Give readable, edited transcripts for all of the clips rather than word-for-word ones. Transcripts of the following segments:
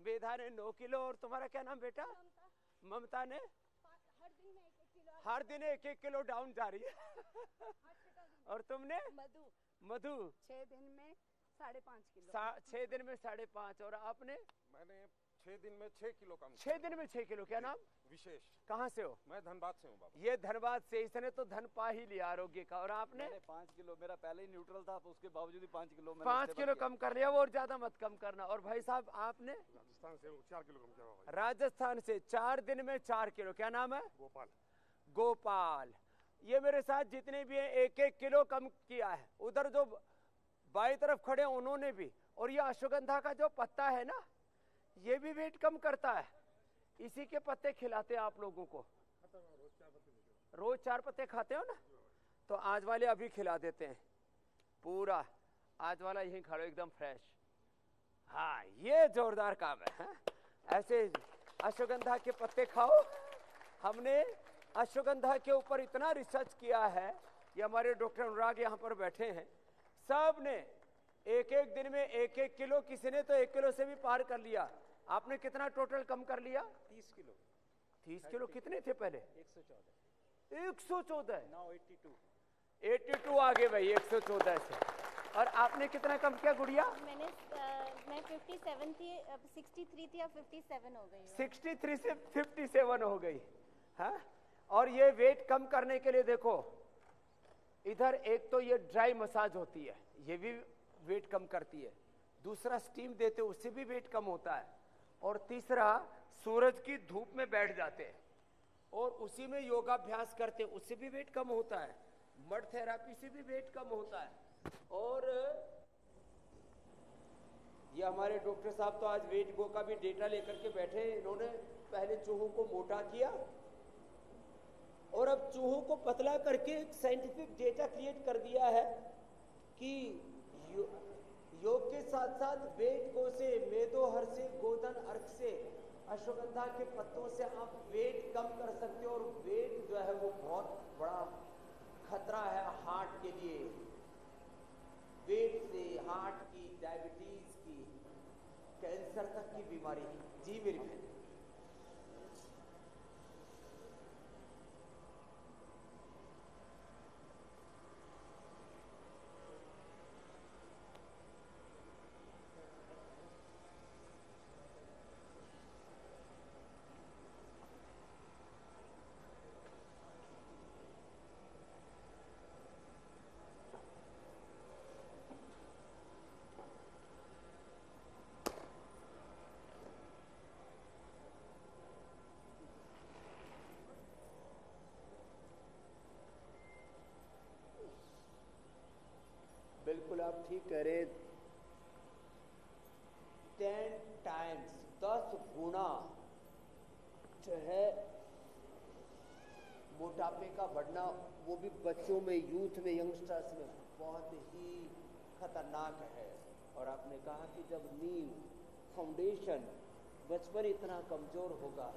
वेदा ने 9 किलो, और तुम्हारा क्या नाम बेटा? ममता ने हर दिन 1-1 किलो डाउन जा रही है। और तुमने? मधु 6 दिन में 5.5 किलो। 6 दिन में 5.5। और आपने? मैंने 6 दिन में 6 किलो कम। 6 दिन में 6 किलो। क्या नाम? विशेष। कहाँ से हो? मैं धनबाद से हूँ बाबा। ये धनबाद से, इसने तो धन पा ही लिया आरोग्य का। और आपने? 5 किलो, मेरा पहले ही न्यूट्रल था, तो उसके बावजूद भी 5 किलो 5 किलो कम कर लिया। वो और ज्यादा मत कम करना। और भाई साहब आपने? राजस्थान से 4 किलो कम किया। राजस्थान से 4 दिन में 4 किलो। क्या नाम है? गोपाल। गोपाल। ये मेरे साथ जितने भी हैं 1-1 किलो कम किया है। उधर जो बाई तरफ खड़े उन्होंने भी। और ये अश्वगंधा का जो पत्ता है ना, ये भी वेट कम करता है। इसी के पत्ते खिलाते हैं आप लोगों को। रोज 4 पत्ते खाते हो ना, तो आज वाले अभी खिला देते हैं पूरा। आज वाला यहीं खड़ो एकदम फ्रेश। हाँ, ये जोरदार काम है। ऐसे अश्वगंधा के पत्ते खाओ। हमने अश्वगंधा के ऊपर इतना रिसर्च किया है, ये हमारे डॉक्टर अनुराग यहाँ पर बैठे हैं, सब ने 1-1 दिन में 1-1 किलो, किसी ने तो 1 किलो से भी पार कर लिया। आपने कितना टोटल कम कर लिया? 30 किलो। 30 किलो कितने थे पहले? 114। 114। नाउ 82। 82 आ गए भाई 114 से। और आपने कितना कम किया गुड़िया? मैं 57 थी, अब 63 थी, अब 57 हो गई। 63 से 57 हो गई। हाँ, और ये वेट कम करने के लिए देखो, इधर एक तो ये ड्राई मसाज होती है, ये भी वेट कम करती है। दूसरा स्टीम देते उससे भी वेट कम होता है। और तीसरा सूरज की धूप में बैठ जाते हैं और उसी में योगाभ्यास करते हैं, उससे भी वेट कम होता है। मड थेरापी से भी वेट कम होता है। और ये हमारे डॉक्टर साहब तो आज वेट गो का भी डेटा लेकर के बैठे। इन्होंने पहले चूहों को मोटा किया और अब चूहों को पतला करके एक साइंटिफिक डेटा क्रिएट कर दिया है कि योग के साथ साथ वेट गो से, मेदोहर से, गोधन अर्क से, अश्वगंधा के पत्तों से आप वेट कम कर सकते हो। और वेट जो है वो बहुत बड़ा खतरा है हार्ट के लिए। वेट से हार्ट की, डायबिटीज की, कैंसर तक की बीमारी। जी मेरी बहन। बिल्कुल आप ठीक कह रहे। 10 टाइम्स 10 गुना जो है मोटापे का बढ़ना, वो भी बच्चों में, यूथ में, यंगस्टर्स में बहुत ही खतरनाक है। और आपने कहा कि जब नींव, फाउंडेशन बचपन इतना कमजोर होगा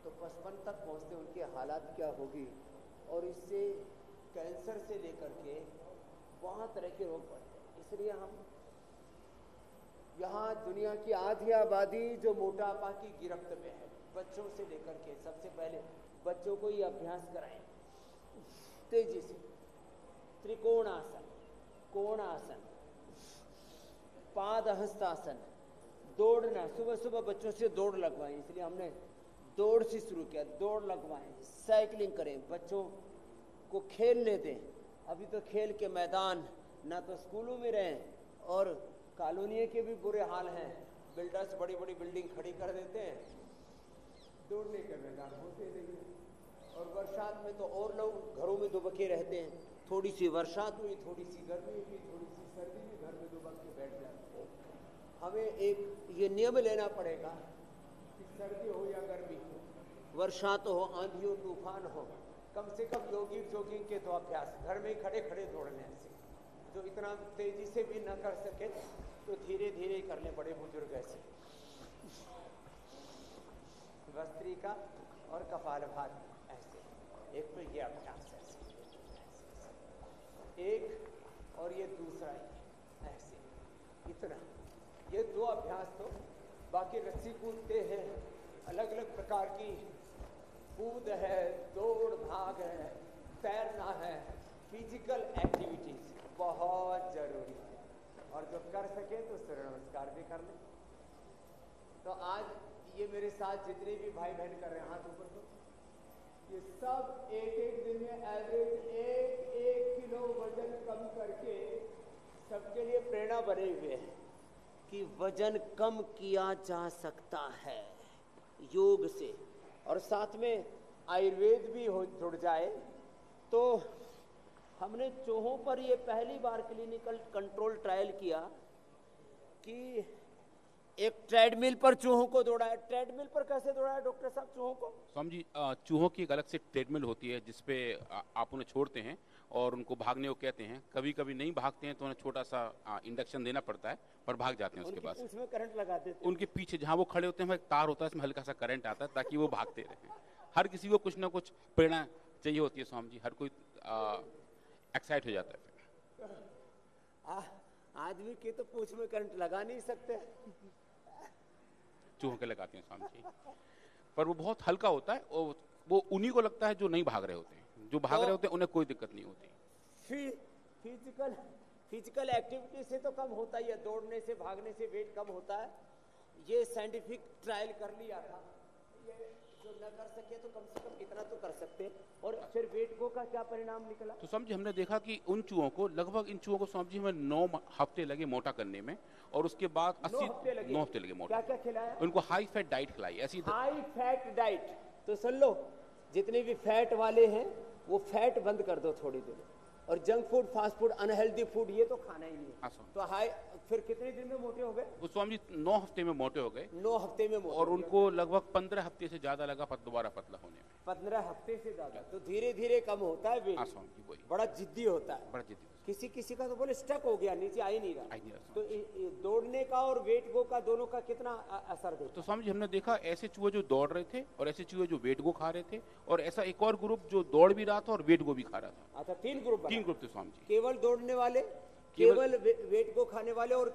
तो 55 तक पहुंचते उनकी हालात क्या होगी। और इससे कैंसर से लेकर के बहुत तरह के रोग बढ़ते हैं। इसलिए हम यहाँ दुनिया की आधी आबादी जो मोटापा की गिरफ्त में है, बच्चों से लेकर के, सबसे पहले बच्चों को ये अभ्यास कराएं तेजी से। त्रिकोणासन, कोणासन, पादहस्तासन, दौड़ना। सुबह सुबह बच्चों से दौड़ लगवाएं, इसलिए हमने दौड़ से शुरू किया। दौड़ लगवाएं, साइकिलिंग करें, बच्चों को खेलने दें। अभी तो खेल के मैदान ना तो स्कूलों में रहें, और कॉलोनियों के भी बुरे हाल हैं। बिल्डर्स बड़ी बड़ी बिल्डिंग खड़ी कर देते हैं, दौड़ने के मैदान होते नहीं। और बरसात में तो और लोग घरों में दुबके रहते हैं। थोड़ी सी बरसात हुई, थोड़ी सी गर्मी हुई, थोड़ी सी सर्दी में घर में दुबक के बैठ जाते हैं। हमें एक ये नियम लेना पड़ेगा कि सर्दी हो या गर्मी हो, बरसात हो, आंधी हो, तूफान हो, कम से कम जॉगिंग के 2 अभ्यास घर में खड़े खड़े दौड़ने से। जो इतना तेजी से भी न कर सके तो धीरे धीरे कर ले, बड़े बुजुर्ग ऐसे। भस्त्रिका और कपालभाति ऐसे। एक तो ये अभ्यास ऐसे, एक और ये दूसरा ही ऐसे, इतना। ये 2 अभ्यास तो बाकी रस्सी कूदते हैं, अलग अलग प्रकार की कूद है, दौड़ भाग है, तैरना है, फिजिकल एक्टिविटीज बहुत जरूरी है। और जो कर सके तो सूर्य नमस्कार भी कर ले। तो आज ये मेरे साथ जितने भी भाई बहन कर रहे हैं, हाथ ऊपर तो ये सब एक एक दिन में एवरेज 1 किलो वजन कम करके सबके लिए प्रेरणा बने हुए हैं कि वजन कम किया जा सकता है योग से। और साथ में आयुर्वेद भी जुड़ जाए तो हमने चूहों पर ये पहली बार क्लिनिकल कंट्रोल ट्रायल किया कि एक ट्रेडमिल पर चूहों को दौड़ाया। ट्रेडमिल पर कैसे दौड़ाया डॉक्टर साहब चूहों को? स्वामी जी, चूहों की एक अलग से ट्रेडमिल होती है जिसपे आप उन्हें छोड़ते हैं और उनको भागने को कहते हैं। कभी कभी नहीं भागते हैं तो उन्हें छोटा सा इंडक्शन देना पड़ता है, पर भाग जाते हैं उसके बाद। उसमें करंट लगा देते हैं। उनके पीछे जहाँ वो खड़े होते हैं वहाँ एक तार होता है, इसमें हल्का सा करंट आता है ताकि वो भागते रहें। हर किसी को कुछ ना कुछ प्रेरणा चाहिए होती है स्वामी जी, हर कोई एक्साइट हो जाता है। आदमी की तो पूंछ में करंट लगा नहीं सकते, चूहों के लगाते हैं स्वामी जी, पर वो बहुत हल्का होता है और वो उन्हीं को लगता है जो नहीं भाग रहे होते हैं। जो भाग रहे होते हैं उन्हें कोई दिक्कत नहीं होती। फिजिकल एक्टिविटी से तो कम होता ही है, दौड़ने से भागने से वेट कम होता है। ये साइंटिफिक ट्रायल कर लिया था। ये जो न कर सके तो कम से कम इतना तो कर सकते। और फिर वेट गो का क्या परिणाम निकला? तो स्वामी जी हमने देखा कि उन चूहों को लगभग इन चूहों को स्वामी जी हमें 9 हफ्ते लगे मोटा करने में, और उसके बाद 9 हफ्ते लगे मोटा। क्या क्या खिलाया? उनको हाई फैट डाइट खिलाई। ऐसी हाई फैट डाइट। तो सुन लो, जितने भी फैट वाले हैं वो फैट बंद कर दो थोड़ी देर, और junk food, fast food, unhealthy food ये तो खाना ही नहीं है। तो हाई, फिर कितने दिन में मोटे हो गए? वो स्वामी जी 9 हफ्ते में मोटे हो गए। 9 हफ्ते में मोटे। और उनको लगभग 15 हफ्ते से ज्यादा लगा दोबारा पतला होने में। 15 हफ्ते से ज्यादा। तो धीरे धीरे कम होता है वेट। स्वामी जी वही बड़ा जिद्दी होता है। बड़ा जिद्दी। किसी किसी का तो बोले स्टक हो गया, नीचे आ ही नहीं रहा। तो स्वामी दौड़ने का और वेट गो का दोनों का कितना असर देता? तो स्वामी जी हमने देखा ऐसे चूहे जो दौड़ रहे थे और ऐसे चूहे जो वेट गो खा रहे थे, और ऐसा एक और ग्रुप जो दौड़ भी रहा था और वेट गो भी खा रहा था। अच्छा, 3 ग्रुप थे स्वामी जी। केवल दौड़ने वाले, केवल वेट को खाने वाले, और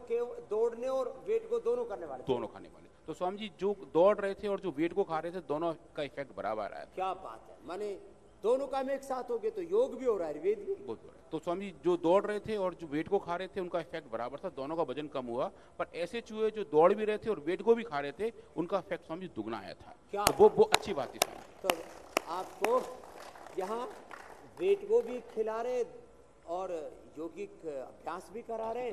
दौड़ने और वेट को दोनों करने वाले, दोनों खाने वाले। तो स्वामी जी जो दौड़ रहे थे और जो वेट को खा रहे थे, दोनों का इफेक्ट बराबर आया। क्या बात है, माने दोनों काम एक साथ हो गए, तो योग भी हो रहा है, वेद भी बहुत हो रहा है। तो स्वामी जी जो दौड़ रहे थे और जो वेट को खा रहे थे उनका इफेक्ट बराबर था, दोनों का वजन कम हुआ। पर ऐसे चूहे जो दौड़ भी रहे थे और वेट को भी खा रहे थे, उनका इफेक्ट स्वामी जी दुगना आया था। क्या तो वो अच्छी बात थी स्वामी। तो आपको यहाँ वेट को भी खिला रहे और योगिक अभ्यास भी करा रहे,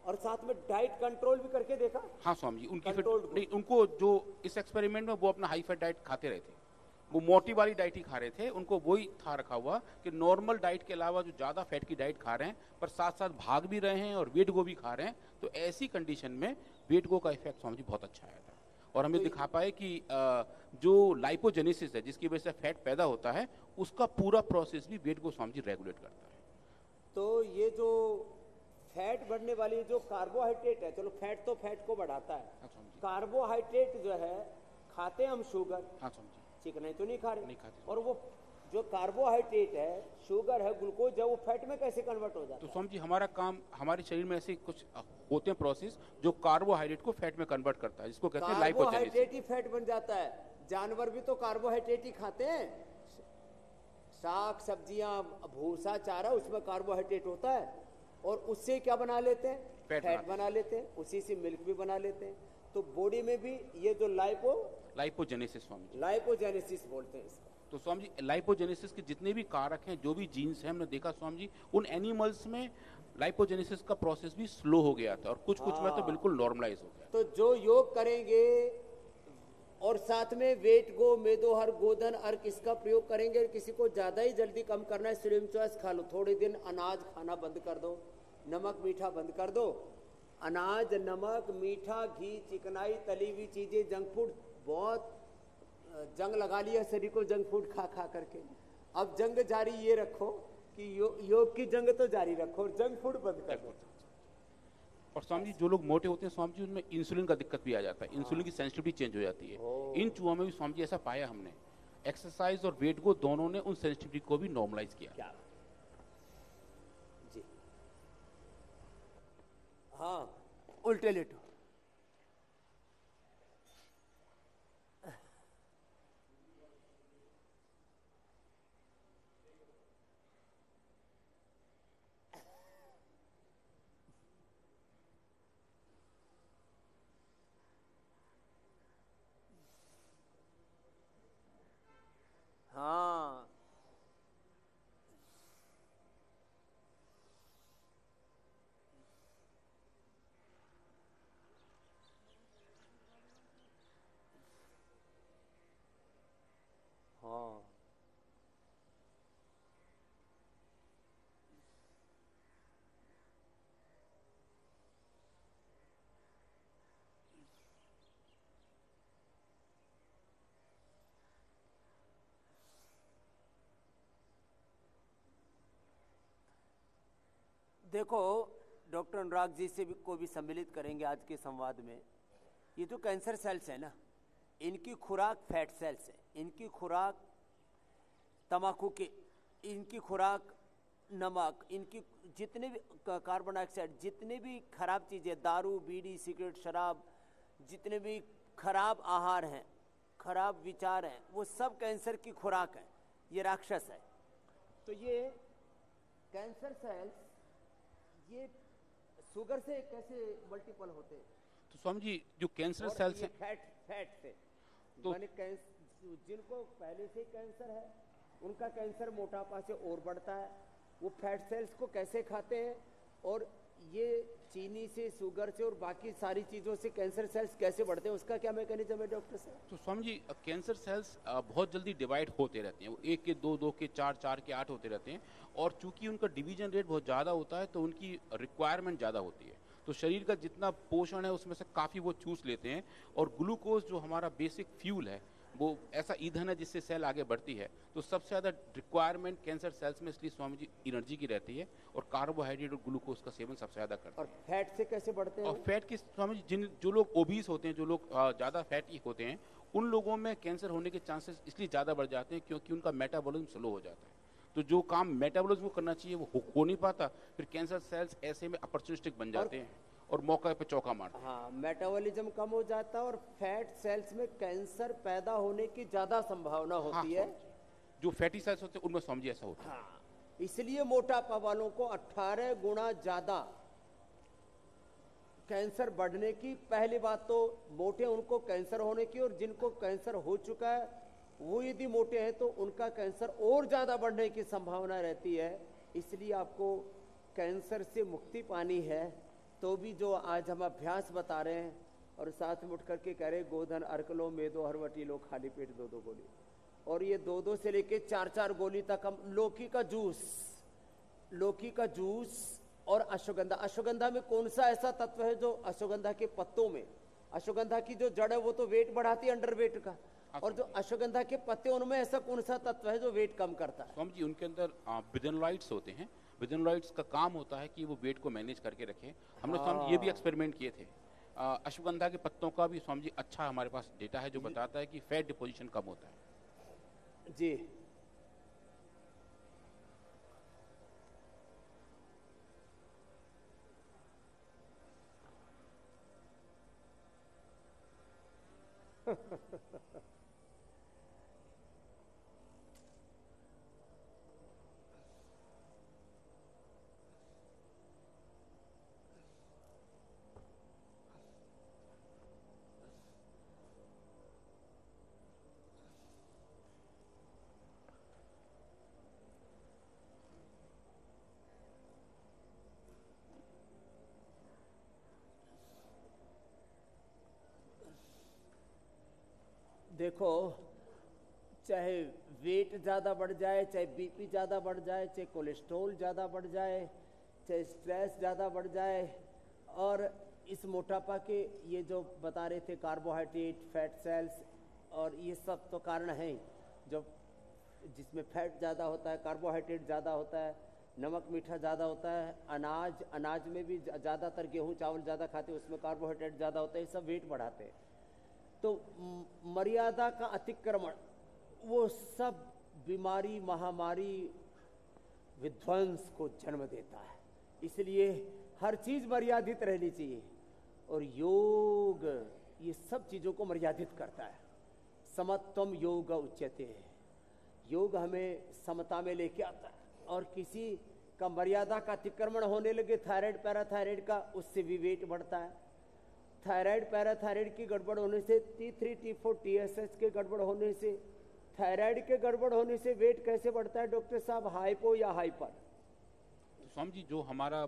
और साथ में डाइट कंट्रोल भी करके देखा? हाँ स्वामी जी, उनकी नहीं, उनको जो इस एक्सपेरिमेंट में वो अपना हाई फैट डाइट खाते रहे थे, वो मोटी वाली डाइट ही खा रहे थे। उनको वही था रखा हुआ कि नॉर्मल डाइट के अलावा जो ज्यादा फैट की डाइट खा रहे हैं, पर साथ साथ भाग भी रहे हैं और वेट गो भी खा रहे हैं। तो ऐसी कंडीशन में वेट गो का इफेक्ट स्वामी जी बहुत अच्छा आया था। और हमें दिखा पाए कि जो लाइपोजेनेसिस है, जिसकी वजह से फैट पैदा होता है, उसका पूरा प्रोसेस भी वेट गो स्वामी जी रेगुलेट करता है। तो ये जो फैट बढ़ने वाली जो कार्बोहाइड्रेट है, चलो फैट तो फैट को बढ़ाता है, कार्बोहाइड्रेट जो है खाते हम शुगर, चिकनाई तो नहीं खा रहे, नहीं खाते। और वो जो कार्बोहाइड्रेट है, शुगर है, ग्लूकोज है, वो फैट में कैसे कन्वर्ट हो जाता है? तो स्वामी जी हमारा काम, हमारे शरीर में ऐसे कुछ होते हैं प्रोसेस जो कार्बोहाइड्रेट को फैट में कन्वर्ट करता है, जिसको कहते हैं लाइपोजेनेसिस। कार्बोहाइड्रेट ही फैट बन जाता है। जानवर भी तो कार्बोहाइड्रेट ही खाते हैं, साग सब्जियां, भूसा, चारा, उसमें कार्बोहाइड्रेट होता है, और उससे क्या बना लेते हैं? फैट बना लेते हैं, उसी से मिल्क भी बना लेते हैं। तो बॉडी में भी ये जो लाइपोजेनेसिस स्वामी जी, लाइपोजेनेसिस बोलते हैं इसको। तो स्वामी जी लाइपोजेनेसिस के जितने भी कारक हैं, जो भी जीन्स हैं, हमने देखा स्वामी जी उन एनिमल्स में लाइपोजेनेसिस का प्रोसेस भी स्लो हो गया था, और कुछ में तो बिल्कुल नॉर्मलाइज हो गया। तो जो योग करेंगे और साथ में वेट गो, मेदोहर, गोधन, अर्क, इसका प्रयोग करेंगे, किसी को ज्यादा ही जल्दी कम करना है, स्लिम चॉइस खा लो, थोड़े दिन अनाज खाना बंद कर दो, नमक मीठा बंद कर दो। अनाज, नमक, मीठा, घी, चिकनाई, तली हुई चीजें, जंक फूड, बहुत जंग लगा लिया शरीर को जंक फूड खा खा करके। अब जंग जारी ये रखो कि योग की जंग तो जारी रखो और जंक फूड बंद कर दो। और स्वामी जी जो लोग मोटे होते हैं स्वामी जी, उनमें इंसुलिन का दिक्कत भी आ जाता है, इंसुलिन की सेंसिटिविटी चेंज हो जाती है। इन चूहों में भी स्वामी जी ऐसा पाया हमने, एक्सरसाइज और वेट को दोनों ने उन सेंसिटिविटी को भी नॉर्मलाइज किया। क्या जी, हाँ, उल्टे लेटो। हाँ देखो, डॉक्टर अनुराग जी से भी को भी सम्मिलित करेंगे आज के संवाद में। ये जो कैंसर सेल्स है ना, इनकी खुराक फैट सेल्स है, इनकी खुराक तंबाकू के, इनकी खुराक नमक, इनकी जितने भी कार्बन डाइऑक्साइड, जितने भी खराब चीज़ें, दारू बीड़ी सिगरेट शराब, जितने भी खराब आहार हैं, खराब विचार हैं, वो सब कैंसर की खुराक है, ये राक्षस है। तो ये कैंसर सेल्स ये शुगर से कैसे मल्टीपल होते हैं? तो स्वामी जी जो कैंसर और सेल्स ये हैं, फैट से तो माने जिनको पहले से कैंसर है उनका कैंसर मोटापा से और बढ़ता है। वो फैट सेल्स को कैसे खाते हैं, और ये चीनी से, शुगर से और बाकी सारी चीज़ों से कैंसर सेल्स कैसे बढ़ते हैं, उसका क्या मैकेनिज्म है डॉक्टर साहब? तो स्वामी जी कैंसर सेल्स बहुत जल्दी डिवाइड होते रहते हैं। वो 1 के 2, 2 के 4, 4 के 8 होते रहते हैं, और चूंकि उनका डिवीजन रेट बहुत ज़्यादा होता है तो उनकी रिक्वायरमेंट ज़्यादा होती है। तो शरीर का जितना पोषण है उसमें से काफ़ी वो चूस लेते हैं, और ग्लूकोज जो हमारा बेसिक फ्यूल है, वो ऐसा ईंधन है जिससे सेल आगे बढ़ती है। तो सबसे ज़्यादा रिक्वायरमेंट कैंसर सेल्स में इसलिए स्वामी जी एनर्जी की रहती है, और कार्बोहाइड्रेट और ग्लूकोज का सेवन सबसे ज़्यादा करते हैं। और फैट से कैसे बढ़ते हैं? और फैट की स्वामी जी जो लोग ओबीस होते हैं, जो लोग ज़्यादा फैटी होते हैं, उन लोगों में कैंसर होने के चांसेस इसलिए ज़्यादा बढ़ जाते हैं क्योंकि उनका मेटाबॉलिज्म स्लो हो जाता है। तो जो काम मेटाबॉलिज्म को करना चाहिए वो हो नहीं पाता, फिर कैंसर सेल्स ऐसे में अपॉर्चुनिस्टिक बन जाते हैं और मौका पे चौका मारते हैं। हाँ, मेटाबॉलिज्म कम हो जाता है और फैट सेल्स में कैंसर पैदा होने की ज्यादा संभावना होती है। जो फैटी सेल्स होते हैं उनमें स्वामी जी ऐसा होता है। हाँ, इसलिए मोटापा वालों को 18 गुना ज्यादा कैंसर बढ़ने की, पहली बात तो मोटे उनको कैंसर होने की, और जिनको कैंसर हो चुका है वो यदि मोटे हैं तो उनका कैंसर और ज्यादा बढ़ने की संभावना रहती है। इसलिए आपको कैंसर से मुक्ति पानी है तो भी जो आज हम अभ्यास बता रहे हैं, और साथ में उठ करके कह रहे गोधन अर्क लो, मेदो हरवटी लो, खाली पेट 2-2 गोली, और ये 2-2 से लेके 4-4 गोली तक हम लौकी का जूस और अश्वगंधा। अश्वगंधा में कौन सा ऐसा तत्व है जो अश्वगंधा के पत्तों में, अश्वगंधा की जो जड़ है वो तो वेट बढ़ाती है, अंडर वेट का, और जो अश्वगंधा के पत्ते उनमें ऐसा कौन सा तत्व है जो वेट कम करता है? स्वामी जी उनके अंदर बिदेनोलाइट्स होते हैं। बिदेनोलाइट्स का काम होता है कि वो वेट को मैनेज करके रखें। हमने स्वामी जी ये भी एक्सपेरिमेंट किए थे। अश्वगंधा के पत्तों का भी स्वामी जी अच्छा हमारे पास डेटा है जो बताता है कि फैट डिपोजिशन कम होता है। जी देखो, चाहे वेट ज़्यादा बढ़ जाए, चाहे बीपी ज़्यादा बढ़ जाए, चाहे कोलेस्ट्रॉल ज़्यादा बढ़ जाए, चाहे स्ट्रेस ज़्यादा बढ़ जाए, और इस मोटापा के ये जो बता रहे थे कार्बोहाइड्रेट, फैट सेल्स, और ये सब तो कारण हैं जो जिसमें फैट ज़्यादा होता है, कार्बोहाइड्रेट ज़्यादा होता है, नमक मीठा ज़्यादा होता है, अनाज में भी ज़्यादातर गेहूँ चावल ज़्यादा खाते हैं, उसमें कार्बोहाइड्रेट ज़्यादा होता है, ये सब वेट बढ़ाते हैं। तो मर्यादा का अतिक्रमण वो सब बीमारी, महामारी, विध्वंस को जन्म देता है। इसलिए हर चीज मर्यादित रहनी चाहिए, और योग ये सब चीजों को मर्यादित करता है। समत्वम योग उच्यते, योग हमें समता में लेके आता है, और किसी का मर्यादा का अतिक्रमण होने लगे, थायराइड पैराथायराइड का, उससे भी वेट बढ़ता है। थायराइड पैराथायराइड की गड़बड़ होने से, T3 T4 TSH के गड़बड़ होने से, थायराइड के गड़बड़ होने से वेट कैसे बढ़ता है डॉक्टर साहब, हाइपो या हाइपर? तो स्वामी जी जो हमारा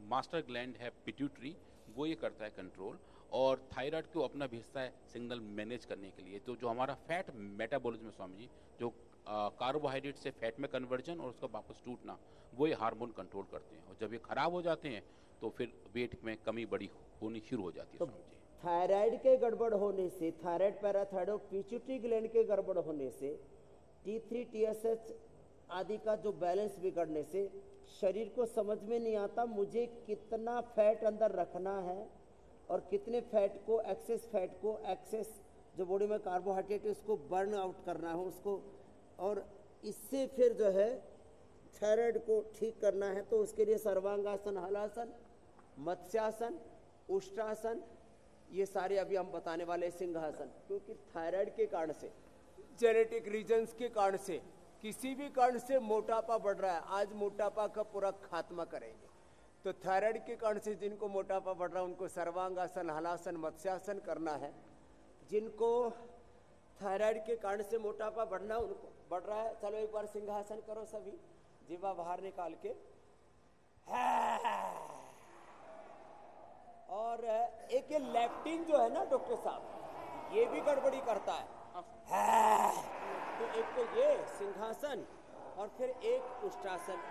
मास्टर ग्लैंड है पिट्यूटरी, वो ये करता है कंट्रोल, और थायराइड को अपना भेजता है सिग्नल मैनेज करने के लिए। तो जो हमारा फैट मेटाबॉलिज्म है स्वामी जी, जो कार्बोहाइड्रेट से फैट में कन्वर्जन और उसका वापस टूटना, वो ये हार्मोन कंट्रोल करते हैं। और जब ये खराब हो जाते हैं तो फिर वेट में कमी बड़ी होनी शुरू हो जाती है स्वामी जी। थायराइड के गड़बड़ होने से, थायराइड पैराथायरॉइड पिट्यूटरी ग्लैंड के गड़बड़ होने से, T3 TSH आदि का जो बैलेंस बिगड़ने से शरीर को समझ में नहीं आता मुझे कितना फैट अंदर रखना है और कितने फैट को, एक्सेस जो बॉडी में कार्बोहाइड्रेट है उसको बर्न आउट करना है उसको, और इससे फिर जो है थायराइड को ठीक करना है। तो उसके लिए सर्वांगासन, हलासन, मत्स्यासन, उष्ट्रासन, ये सारे अभी हम बताने वाले, सिंहासन। क्योंकि थायराइड के कारण से, जेनेटिक रीजन्स के कारण से, किसी भी कारण से मोटापा बढ़ रहा है, आज मोटापा का पूरा खात्मा करेंगे। तो थायराइड के कारण से जिनको मोटापा बढ़ रहा है उनको सर्वांगासन, हलासन, मत्स्यासन करना है। जिनको थायराइड के कारण से मोटापा बढ़ना उनको बढ़ रहा है, चलो एक बार सिंहासन करो सभी, जीवा बाहर निकाल के, और एक ये लेप्टिन जो है ना डॉक्टर साहब, ये भी गड़बड़ी करता है। तो एक तो ये सिंहासन और फिर एक उष्ट्रासन,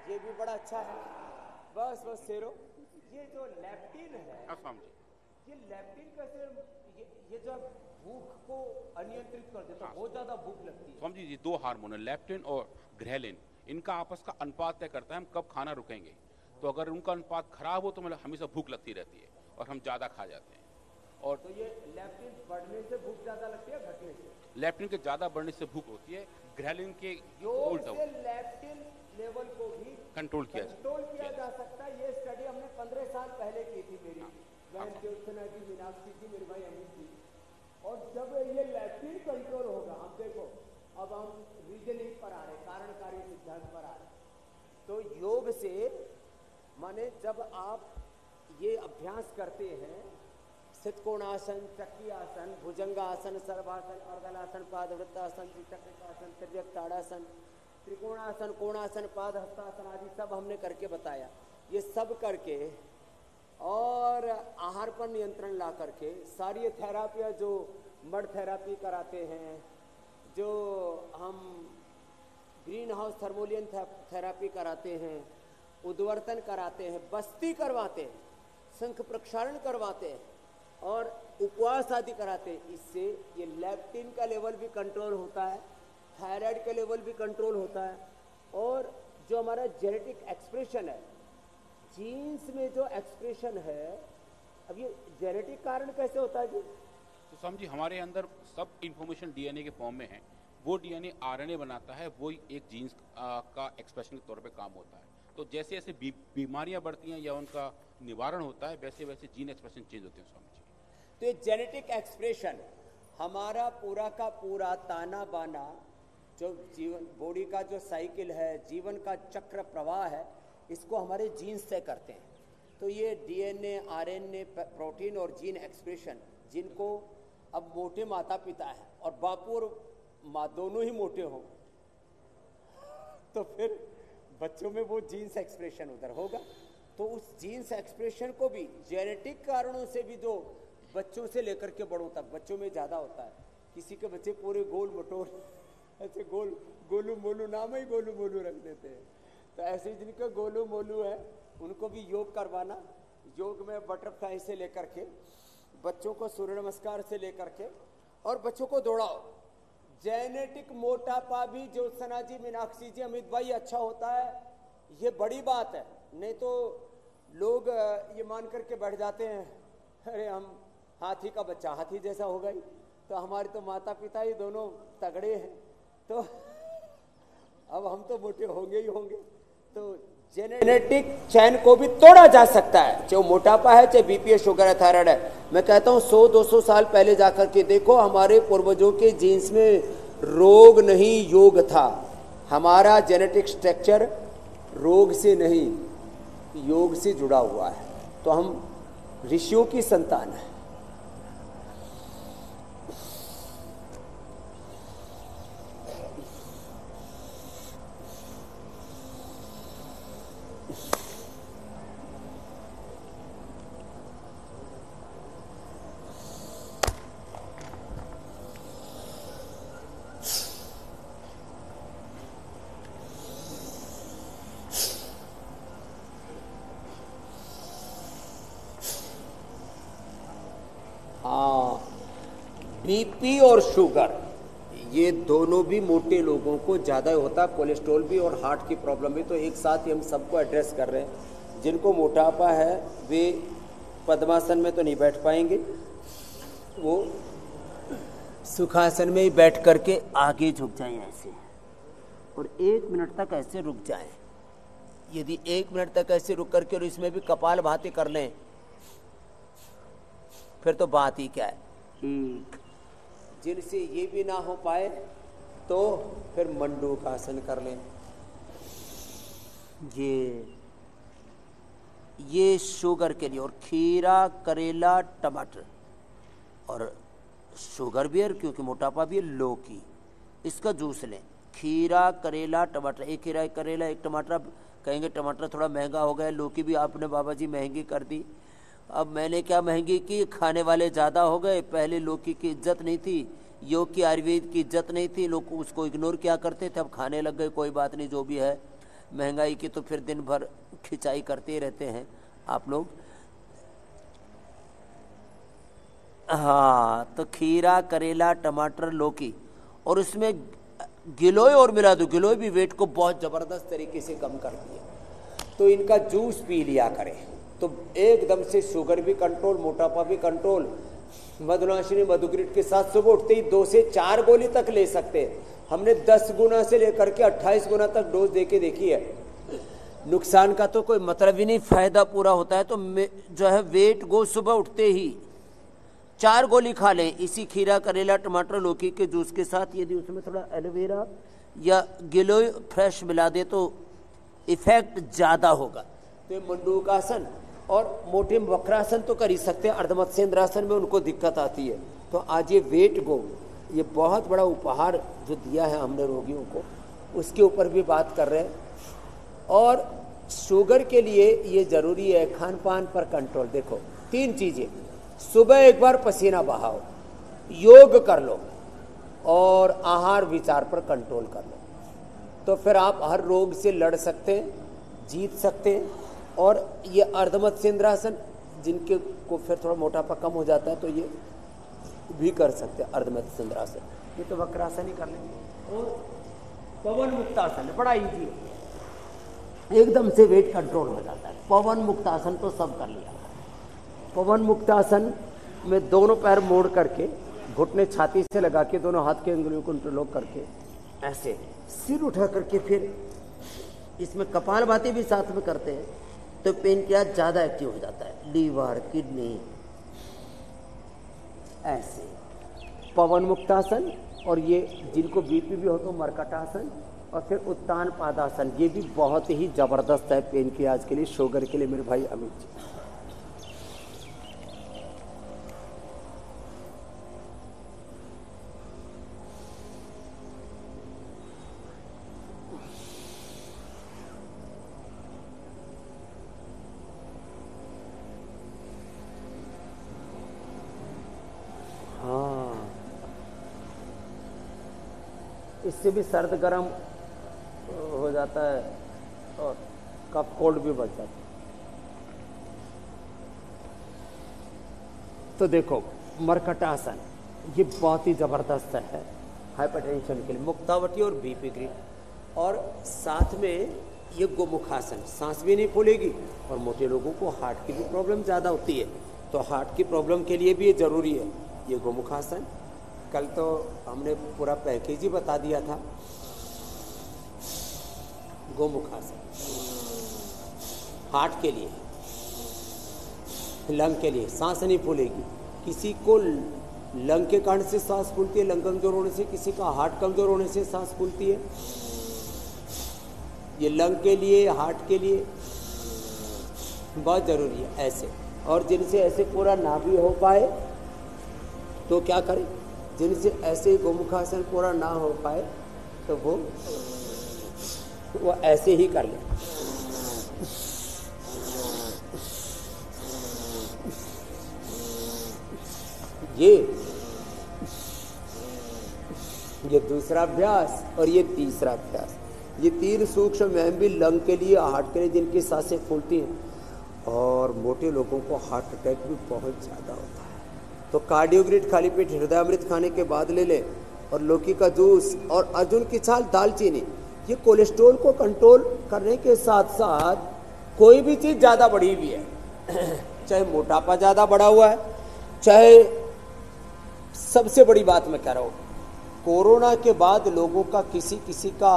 ये भी बड़ा अच्छा है। बस शेरो, ये जो लेप्टिन है, ये लेप्टिन कैसे, ये जो भूख को अनियंत्रित कर देता है, बहुत ज्यादा भूख लगती है। समझिए, दो हार्मोन है, लेप्टिन और ग्रेलिन, इनका आपस का अनुपात तय करता है हम कब खाना रुकेंगे। तो अगर उनका अनुपात खराब हो तो मतलब हमेशा भूख लगती रहती है और हम ज्यादा खा जाते हैं। और तो ये लेप्टिन बढ़ने से भूख ज्यादा लगती है, घटने से? लेप्टिन के ज्यादा बढ़ने से भूख होती है, ग्रेलिन के उल्टा। लेप्टिन लेवल को भी कंट्रोल किया जा सकता है। ये स्टडी हमने 15 साल पहले की थी, मेरी बहन ज्योत्सना जी, मीनाक्षी जी, मेरे भाई अमित जी। और जब ये लेप्टिन कंट्रोल होगा, हम देखो अब हम रीजनिंग पर आ रहे, कारणकारी सिद्धांत पर आ रहे। तो योग से माने जब आप ये अभ्यास करते हैं, सितकोणासन, चक्रियासन, भुजंगासन, सर्वासन, अर्धनासन, पादवृत्तासन, चक्रिकासन, तिर्यक ताड़ासन, त्रिकोणासन, कोणासन, पाद हस्तासन आदि सब हमने करके बताया। ये सब करके और आहार पर नियंत्रण ला करके सारी थेरापियाँ जो मड थेरापी कराते हैं, जो हम ग्रीन हाउस थर्मोलियन थेरापी कराते हैं, उद्वर्तन कराते हैं, बस्ती करवाते हैं, शंख प्रक्षालन करवाते हैं और उपवास आदि कराते हैं, इससे ये लेप्टिन का लेवल भी कंट्रोल होता है, थायराइड का लेवल भी कंट्रोल होता है। और जो हमारा जेनेटिक एक्सप्रेशन है, जीन्स में जो एक्सप्रेशन है, अब ये जेनेटिक कारण कैसे होता है जी? तो समझिए, हमारे अंदर सब इंफॉर्मेशन डीएनए के फॉर्म में है, वो डीएनए आरएनए बनाता है, वो एक जीन्स का एक्सप्रेशन के तौर पे काम होता है। तो जैसे जैसे बीमारियां बढ़ती हैं या उनका निवारण होता है, वैसे वैसे जीन एक्सप्रेशन चेंज होते हैं स्वामी जी। तो ये जेनेटिक एक्सप्रेशन हमारा पूरा का पूरा ताना बाना, जो जीवन बॉडी का जो साइकिल है, जीवन का चक्र प्रवाह है, इसको हमारे जीन्स तय करते हैं। तो ये डीएनए, आरएनए, प्रोटीन और जीन एक्सप्रेशन, जिनको अब मोटे माता पिता है और बापू और माँ दोनों ही मोटे हों, तो फिर बच्चों में वो जीन्स एक्सप्रेशन उधर होगा। तो उस जीन्स एक्सप्रेशन को भी जेनेटिक कारणों से भी जो बच्चों से लेकर के बड़ों तक बच्चों में ज़्यादा होता है। किसी के बच्चे पूरे गोल मटोल, ऐसे गोलू मोलू, नाम ही गोलू मोलू रख देते हैं। तो ऐसे जिनके गोलू मोलू है उनको भी योग करवाना, योग में बटरफ्लाई से लेकर के, बच्चों को सूर्य नमस्कार से लेकर के, और बच्चों को दौड़ाओ। जेनेटिक मोटापा भी ज्योत्सना जी, मीनाक्षी जी, अमित भाई अच्छा होता है, ये बड़ी बात है। नहीं तो लोग ये मान करके बैठ जाते हैं, अरे हम हाथी का बच्चा हाथी जैसा हो गई, तो हमारे तो माता पिता ही दोनों तगड़े हैं, तो अब हम तो मोटे होंगे ही होंगे। तो जेनेटिक चैन को भी तोड़ा जा सकता है, चाहे मोटापा है, चाहे बीपी है, शुगर है, थायराइड है। मैं कहता हूँ 100-200 साल पहले जाकर के देखो, हमारे पूर्वजों के जीन्स में रोग नहीं योग था। हमारा जेनेटिक स्ट्रक्चर रोग से नहीं योग से जुड़ा हुआ है। तो हम ऋषियों की संतान है। बीपी और शुगर ये दोनों भी मोटे लोगों को ज़्यादा होता है, कोलेस्ट्रॉल भी और हार्ट की प्रॉब्लम भी। तो एक साथ ही हम सबको एड्रेस कर रहे हैं। जिनको मोटापा है वे पद्मासन में तो नहीं बैठ पाएंगे, वो सुखासन में ही बैठ करके आगे झुक जाएं ऐसे, और 1 मिनट तक ऐसे रुक जाएं। यदि 1 मिनट तक ऐसे रुक करके और इसमें भी कपाल भाती कर लें, फिर तो बात ही क्या है। जिनसे ये भी ना हो पाए तो फिर मंडूकासन कर लें। ये शुगर के लिए, और खीरा करेला टमाटर, और शुगर भी है क्योंकि मोटापा भी है, लौकी, इसका जूस लें। खीरा करेला टमाटर, एक खीरा एक करेला एक टमाटर। अब कहेंगे टमाटर थोड़ा महंगा हो गया, लौकी भी आपने बाबा जी महंगी कर दी। अब मैंने क्या महंगी की, खाने वाले ज़्यादा हो गए। पहले लौकी की इज्जत नहीं थी, योग की आयुर्वेद की इज्जत नहीं थी, लोग उसको इग्नोर क्या करते थे। अब खाने लग गए, कोई बात नहीं, जो भी है महंगाई की तो फिर दिन भर खिंचाई करते ही रहते हैं आप लोग। हाँ, तो खीरा करेला टमाटर लौकी, और उसमें गिलोय और मिला दो। गिलोय भी वेट को बहुत ज़बरदस्त तरीके से कम करती है। तो इनका जूस पी लिया करें तो एकदम से शुगर भी कंट्रोल, मोटापा भी कंट्रोल। मधुनाशिनी मधुग्रिट के साथ सुबह उठते ही 2 से 4 गोली तक ले सकते हैं। हमने 10 गुना से लेकर के 28 गुना तक डोज देके देखी है। नुकसान का तो कोई मतलब ही नहीं, फायदा पूरा होता है। तो जो है वेट गो सुबह उठते ही 4 गोली खा लें इसी खीरा करेला टमाटर लौकी के जूस के साथ। यदि उसमें थोड़ा एलोवेरा या गिलोय फ्रेश मिला दे तो इफेक्ट ज़्यादा होगा। तो ये मंडूकासन और मोटे वक्रासन तो कर ही सकते हैं, अर्धमत्स्येंद्रासन में उनको दिक्कत आती है। तो आज ये वेट गो, ये बहुत बड़ा उपहार जो दिया है हमने रोगियों को, उसके ऊपर भी बात कर रहे हैं। और शुगर के लिए ये जरूरी है खान पान पर कंट्रोल। देखो 3 चीज़ें, सुबह एक बार पसीना बहाओ, योग कर लो और आहार विचार पर कंट्रोल कर लो, तो फिर आप हर रोग से लड़ सकते हैं, जीत सकते हैं। और ये अर्धमत्स्येंद्रासन, जिनके को फिर थोड़ा मोटापा कम हो जाता है तो ये भी कर सकते हैं अर्धमत्स्येंद्रासन। ये तो वक्रासन ही कर लेंगे। और पवन मुक्तासन बड़ा इजी है, एकदम से वेट कंट्रोल हो जाता है। पवन मुक्तासन तो सब कर लिया। पवन मुक्तासन में दोनों पैर मोड़ करके, घुटने छाती से लगा के, दोनों हाथ के अंगुलियों को इंटरलॉक करके ऐसे सिर उठा करके, फिर इसमें कपालभाति भी साथ में करते हैं तो पेनक्रियास ज्यादा एक्टिव हो जाता है, लीवर किडनी ऐसे। पवन मुक्तासन, और ये जिनको बीपी भी हो तो मरकटासन, और फिर उत्तान पादासन, ये भी बहुत ही जबरदस्त है पेनक्रियास के लिए, शुगर के लिए मेरे भाई अमित जी। इससे भी सर्द गर्म हो जाता है और कफ कोल्ड भी बढ़ जाता है। तो देखो मरकटासन, ये बहुत ही जबरदस्त है हाइपरटेंशन के लिए, मुक्तावटी और बीपी ग्रीन। और साथ में ये गोमुखासन, सांस भी नहीं फूलेगी, और मोटे लोगों को हार्ट की भी प्रॉब्लम ज़्यादा होती है, तो हार्ट की प्रॉब्लम के लिए भी ये ज़रूरी है ये गोमुखासन। कल तो हमने पूरा पैकेज ही बता दिया था। गोमुखासन हार्ट के लिए, लंग के लिए, सांस नहीं फूलेगी। किसी को लंग के कारण से सांस फूलती है, लंग कमजोर होने से, किसी का हार्ट कमजोर होने से सांस फूलती है। ये लंग के लिए, हार्ट के लिए बहुत जरूरी है ऐसे। और जिनसे ऐसे पूरा ना भी हो पाए तो क्या करें, जिनसे ऐसे गोमुखासन पूरा ना हो पाए तो वो ऐसे ही कर ले। ये दूसरा अभ्यास और ये तीसरा अभ्यास। ये 3 सूक्ष्म व्यायाम भी लंग के लिए, हार्ट के लिए, जिनकी सांसें फूलती हैं। और मोटे लोगों को हार्ट अटैक भी बहुत ज़्यादा होता है। तो कार्डियोग्रिड खाली पेट हृदयामृत खाने के बाद ले ले, और लौकी का जूस और अर्जुन की छाल, दालचीनी, ये कोलेस्ट्रॉल को कंट्रोल करने के साथ साथ कोई भी चीज ज्यादा बढ़ी हुई है, चाहे मोटापा ज्यादा बढ़ा हुआ है, चाहे सबसे बड़ी बात मैं कह रहा हूं, कोरोना के बाद लोगों का किसी का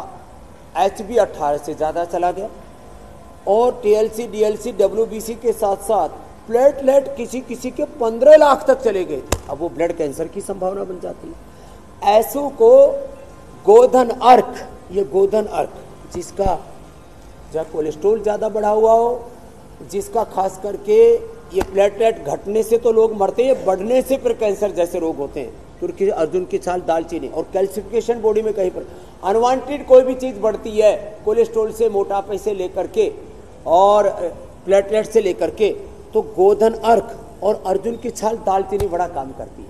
HB18 से ज्यादा चला गया, और TLC, DLC, WBC के साथ साथ प्लेटलेट किसी के 15 लाख तक चले गए थे। अब वो ब्लड कैंसर की संभावना बन जाती है। ऐसों को गोधन अर्क, ये गोधन अर्क जिसका जब कोलेस्ट्रॉल ज्यादा बढ़ा हुआ हो, जिसका खास करके ये प्लेटलेट घटने से तो लोग मरते हैं, बढ़ने से फिर कैंसर जैसे रोग होते हैं, तुर्की अर्जुन की छाल, दालचीनी, और कैल्सिफिकेशन बॉडी में कहीं पर अनवांटेड कोई भी चीज बढ़ती है कोलेस्ट्रॉल से, मोटापे से लेकर के और प्लेटलेट से लेकर के, तो गोधन अर्क और अर्जुन की छाल, दालचीनी बड़ा काम करती है।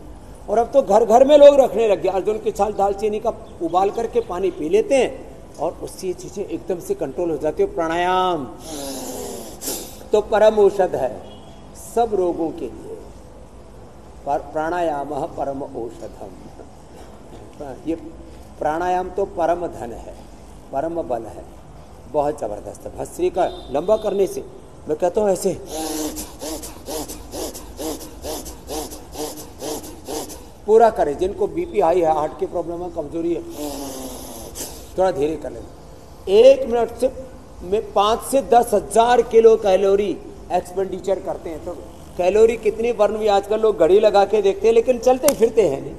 और अब तो घर घर में लोग रखने लग गए, अर्जुन की छाल, दालचीनी का उबाल करके पानी पी लेते हैं और उससे ये चीजें एकदम से कंट्रोल हो जाती है। प्राणायाम तो परम औषध है सब रोगों के लिए, प्राणायाम परम औषधम, ये प्राणायाम तो परम धन है, परम बल है, बहुत जबरदस्त है। भस्त्री का लंबा करने से मैं कहता हूं ऐसे पूरा करें, जिनको बीपी हाई है, हार्ट की प्रॉब्लम है, कमजोरी है, थोड़ा धीरे कर लें। 1 मिनट से में 5 से 10 हजार किलो कैलोरी एक्सपेंडिचर करते हैं। तो कैलोरी कितनी बर्न हुई, आजकल लोग घड़ी लगा के देखते हैं, लेकिन चलते फिरते हैं नहीं,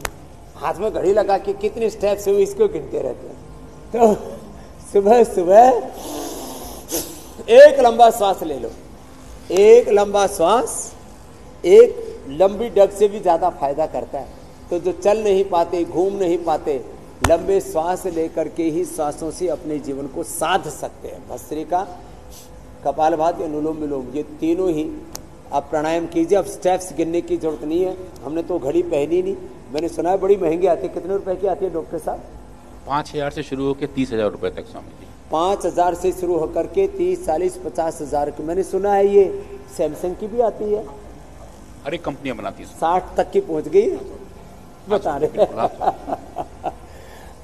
हाथ में घड़ी लगा के कितने स्टेप्स हुए इसको गिनते रहते हैं। तो सुबह सुबह एक लंबा श्वास ले लो, एक लंबा श्वास एक लंबी डग से भी ज्यादा फायदा करता है। तो जो चल नहीं पाते, घूम नहीं पाते, लंबे श्वास लेकर के ही श्वासों से अपने जीवन को साध सकते हैं। भस्त्रिका, कपालभाति, अनुलोम विलोम, ये तीनों ही आप प्राणायाम कीजिए। अब स्टेप्स गिनने की जरूरत नहीं है, हमने तो घड़ी पहनी नहीं, मैंने सुना है बड़ी महंगी आती है। कितने रुपए की आती है डॉक्टर साहब? 5,000 से शुरू होकर 30,000 रुपए तक स्वामी जी। 5,000 से शुरू होकर के 30, 40, 50,000 की मैंने सुना है। ये सैमसंग की भी आती है, हर एक कंपनियां बनाती है, 60 तक की पहुंच गई बता रहे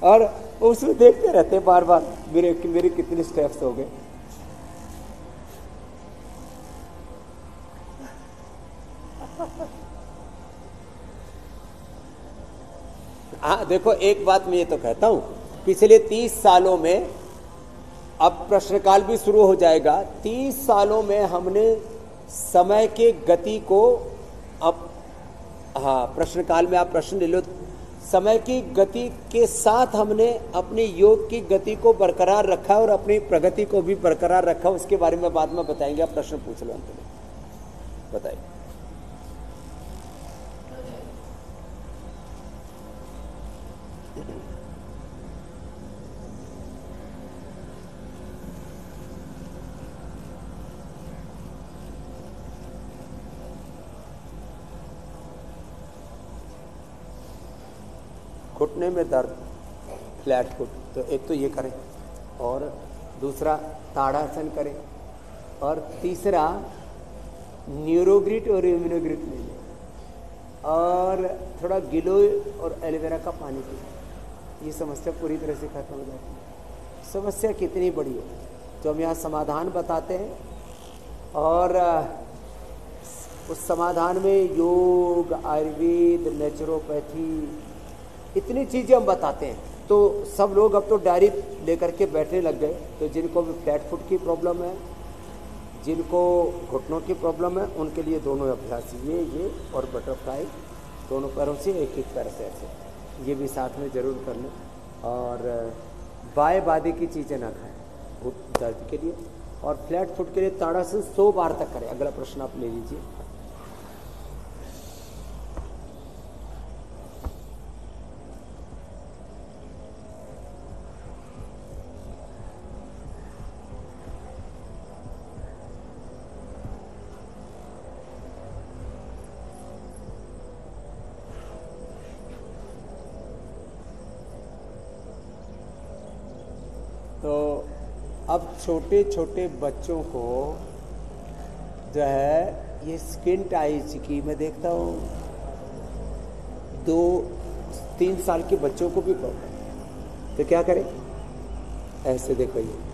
और उसमें देखते रहते हैं बार बार मेरे कितने स्टेप्स हो गए। हाँ देखो, एक बात मैं ये तो कहता हूं, पिछले 30 सालों में, अब प्रश्नकाल भी शुरू हो जाएगा, 30 सालों में हमने समय के गति को, अब हाँ प्रश्नकाल में आप प्रश्न ले लो, समय की गति के साथ हमने अपने योग की गति को बरकरार रखा और अपनी प्रगति को भी बरकरार रखा। उसके बारे में बाद में बताएंगे, आप प्रश्न पूछ लो अंत में, बताइए। घुटने में दर्द, फ्लैट फुट, तो एक तो ये करें, और दूसरा ताड़ासन करें, और तीसरा न्यूरोग्रिट और इम्यूनोग्रिट ले लें, और थोड़ा गिलोय और एलोवेरा का पानी पिए। ये समस्या पूरी तरह से खत्म हो जाती है। समस्या कितनी बड़ी हो, तो हम यहाँ समाधान बताते हैं, और उस समाधान में योग, आयुर्वेद, नेचुरोपैथी, इतनी चीजें हम बताते हैं। तो सब लोग अब तो डायरी लेकर के बैठने लग गए। तो जिनको भी फ्लैट फुट की प्रॉब्लम है, जिनको घुटनों की प्रॉब्लम है, उनके लिए दोनों अभ्यास, ये और बटरफ्लाई, दोनों पैरों से एक एक पैर से ऐसे, ये भी साथ में जरूर कर लें। और बाएं बादी की चीज़ें ना खाएं घुट दर्द के लिए। और फ्लैट फुट के लिए ताड़ासन 100 बार तक करें। अगला प्रश्न आप ले लीजिए। तो अब छोटे छोटे बच्चों को जो है ये स्किन टाइज की मैं देखता हूँ, 2-3 साल के बच्चों को भी प्रॉब्लम, तो क्या करें? ऐसे देखो, ये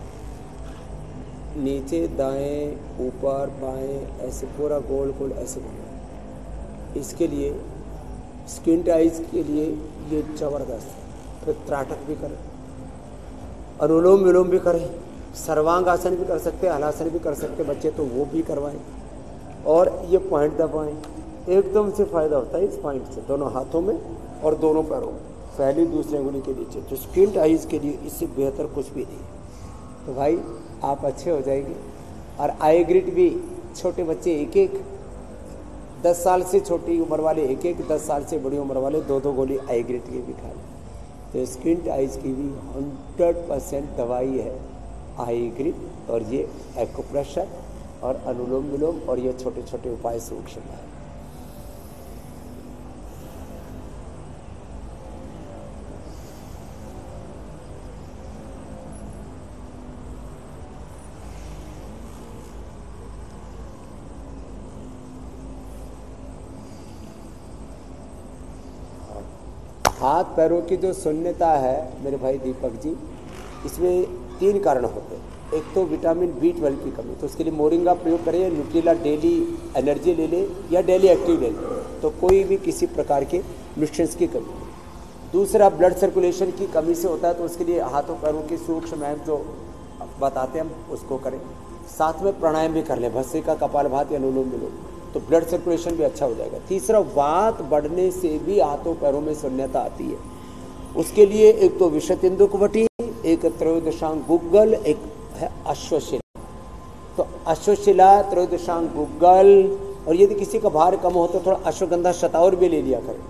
नीचे दाएं ऊपर बाएं ऐसे पूरा गोल गोल ऐसे घूमना। इसके लिए स्क्विंट आइज के लिए ये जबरदस्त है। फिर त्राटक भी करें, अनुलोम विलोम भी करें, सर्वांग आसन भी कर सकते हैं, हलासन भी कर सकते हैं बच्चे, तो वो भी करवाएं। और ये पॉइंट दबाएं, एकदम से फायदा होता है इस पॉइंट से, दोनों हाथों में और दोनों पैरों में, पहली दूसरी अंगुली के नीचे। तो स्क्विंट आइज के लिए इससे बेहतर कुछ भी नहीं। तो भाई आप अच्छे हो जाएंगे। और आई ग्रिट भी छोटे बच्चे एक एक, 10 साल से छोटी उम्र वाले एक एक, 10 साल से बड़ी उम्र वाले 2-2 गोली आई ग्रिट की भी खा लें। तो स्क्विंट आइज की भी 100% दवाई है आई ग्रिट, और ये एक्यूप्रेशर और अनुलोम विलोम और ये छोटे छोटे उपाय सूक्ष्म है। हाथ पैरों की जो शून्यता है मेरे भाई दीपक जी, इसमें 3 कारण होते हैं। एक तो विटामिन B12 की कमी, तो उसके लिए मोरिंगा प्रयोग करें, या न्यूट्रिला डेली एनर्जी ले लें या डेली एक्टिव ले लें, तो कोई भी किसी प्रकार के न्यूट्रिएंट्स की कमी नहीं। दूसरा ब्लड सर्कुलेशन की कमी से होता है, तो उसके लिए हाथों पैरों की सूक्ष्म व्यायाम जो बताते हैं हम उसको करें। साथ में प्राणायाम भी कर लें, भस्त्रिका, कपालभाति, अनुलोम विलोम, तो ब्लड सर्कुलेशन भी अच्छा हो जाएगा। तीसरा, वात बढ़ने से भी हाथों पैरों में शून्यता आती है, उसके लिए एक तो विशतिंदुकवटी, एक त्रयोदशांग गुग्गल, एक है अश्वशिला। तो अश्वशिला, त्रयोदशांग गुग्गल, और यदि किसी का भार कम हो तो थोड़ा अश्वगंधा शतावर भी ले लिया करें,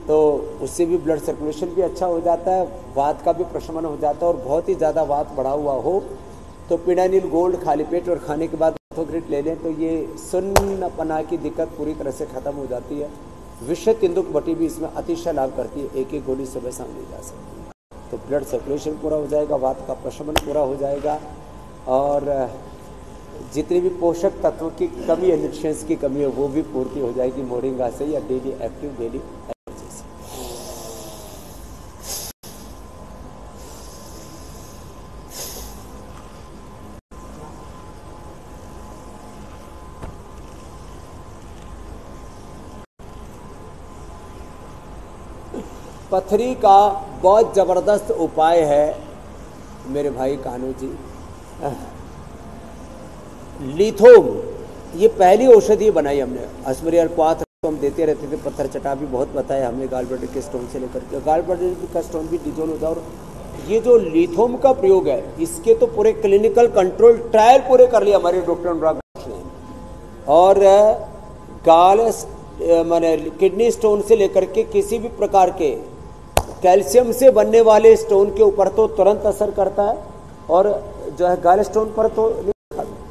तो उससे भी ब्लड सर्कुलेशन भी अच्छा हो जाता है, वात का भी प्रशमन हो जाता है। और बहुत ही ज़्यादा वात बढ़ा हुआ हो तो पिडानिल गोल्ड खाली पेट और खाने के बाद ऑर्थोग्रिट ले लें, तो ये सुन्नपना की दिक्कत पूरी तरह से खत्म हो जाती है। विशतिंदुकवटी भी इसमें अतिशय लाभ करती है, एक एक गोली सुबह शाम ली जा सकती है, तो ब्लड सर्कुलेशन पूरा हो जाएगा, वात का प्रशमन पूरा हो जाएगा, और जितनी भी पोषक तत्व की कमी है, न्यूट्रिएंट्स की कमी है, वो भी पूर्ति हो जाएगी मोरिंगा से या डेली एक्टिव डेली एनर्जी से। पथरी का बहुत जबरदस्त उपाय है मेरे भाई कानू जी, लिथोम। ये पहली औषधि बनाई हमने, अस्मरियल क्वाथ हम देते रहते थे, पत्थर चटा भी बहुत बताया हमने, गालब्लैडर के स्टोन से लेकर के, गालब्लैडर का स्टोन भी डिजोल्व हो जाए। और ये जो लिथोम का प्रयोग है, इसके तो पूरे क्लिनिकल कंट्रोल ट्रायल पूरे कर लिया हमारे डॉक्टर अनुराग ने। और माने किडनी स्टोन से लेकर के किसी भी प्रकार के कैल्शियम से बनने वाले स्टोन के ऊपर तो तुरंत असर करता है, और जो है गाल स्टोन पर तो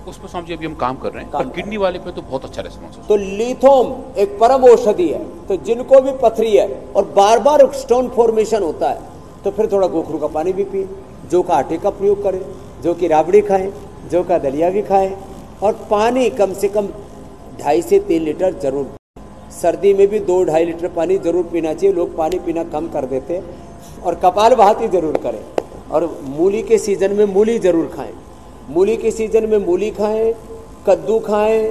उस पर स्वामी जी अभी हम काम कर रहे हैं, पर किडनी वाले पे तो बहुत अच्छा रिस्पॉन्स है। तो लिथोम एक परम औषधि है, तो जिनको भी पथरी है और बार बार स्टोन फॉर्मेशन होता है, तो फिर थोड़ा गोखरू का पानी भी पिए, जौ का आटे का प्रयोग करें, जौ की राबड़ी खाएं, जौ का दलिया भी खाएं, और पानी कम से कम 2.5 से 3 लीटर जरूर। सर्दी में भी 2-2.5 लीटर पानी जरूर पीना चाहिए, लोग पानी पीना कम कर देते हैं। और कपालभाति जरूर करें, और मूली के सीजन में मूली जरूर खाएं, मूली के सीजन में मूली खाएं, कद्दू खाएं।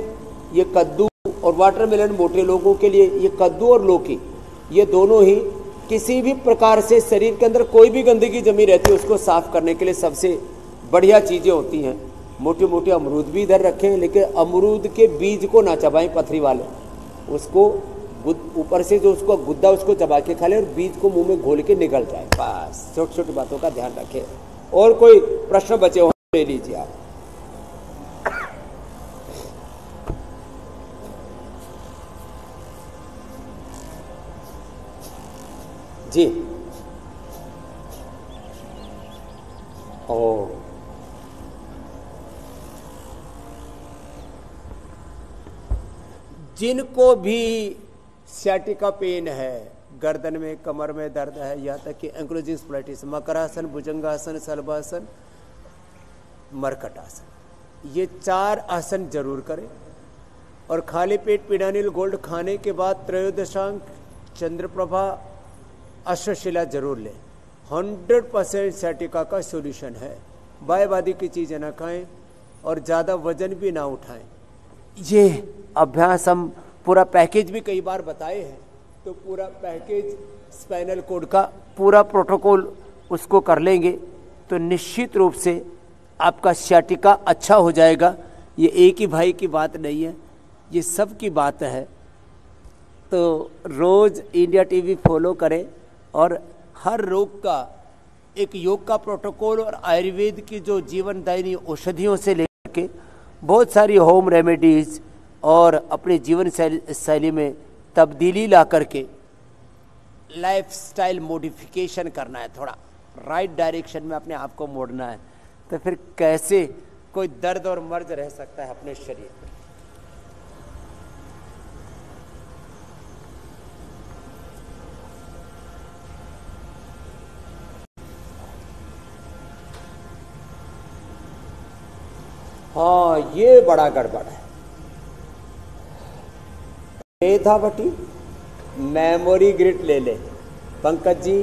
ये कद्दू और वाटरमेलन मोटे लोगों के लिए, ये कद्दू और लौकी, ये दोनों ही किसी भी प्रकार से शरीर के अंदर कोई भी गंदगी जमी रहती है उसको साफ करने के लिए सबसे बढ़िया चीज़ें होती हैं। मोटे मोटे अमरूद भी इधर रखें, लेकिन अमरूद के बीज को ना चबाएं पथरी वाले, उसको ऊपर से जो उसको गुद्दा उसको चबा के खा ले, और बीज को मुंह में घोल के निकल जाए। बस छोटी छोटी बातों का ध्यान रखें। और कोई प्रश्न बचे हो ले लीजिए आप। जी ओ जिनको भी सियाटिका पेन है, गर्दन में कमर में दर्द है, यहाँ तक कि एंक्लोजिंग स्प्लाइटिस, मकरासन, भुजंगासन, सलभासन, मरकट आसन, ये 4 आसन जरूर करें। और खाली पेट पिडानिल गोल्ड खाने के बाद त्रयोदशांग चंद्रप्रभा अश्वशिला जरूर लें। 100% सैटिका का सॉल्यूशन है। बायवादी की चीज़ें ना खाएं और ज़्यादा वजन भी ना उठाएं। ये अभ्यास हम पूरा पैकेज भी कई बार बताए हैं, तो पूरा पैकेज स्पाइनल कोड का पूरा प्रोटोकॉल उसको कर लेंगे तो निश्चित रूप से आपका सैटिका अच्छा हो जाएगा। ये एक ही भाई की बात नहीं है, ये सब की बात है। तो रोज इंडिया टीवी फॉलो करें और हर रोग का एक योग का प्रोटोकॉल और आयुर्वेद की जो जीवनदायिनी औषधियों से लेकर के बहुत सारी होम रेमेडीज और अपने जीवन शैली में तब्दीली ला करके लाइफस्टाइल मॉडिफिकेशन करना है, थोड़ा राइट डायरेक्शन में अपने आप को मोड़ना है, तो फिर कैसे कोई दर्द और मर्ज रह सकता है अपने शरीर में। हाँ, ये बड़ा गड़बड़ है। मेधावटी मेमोरी ग्रिड ले ले पंकज जी,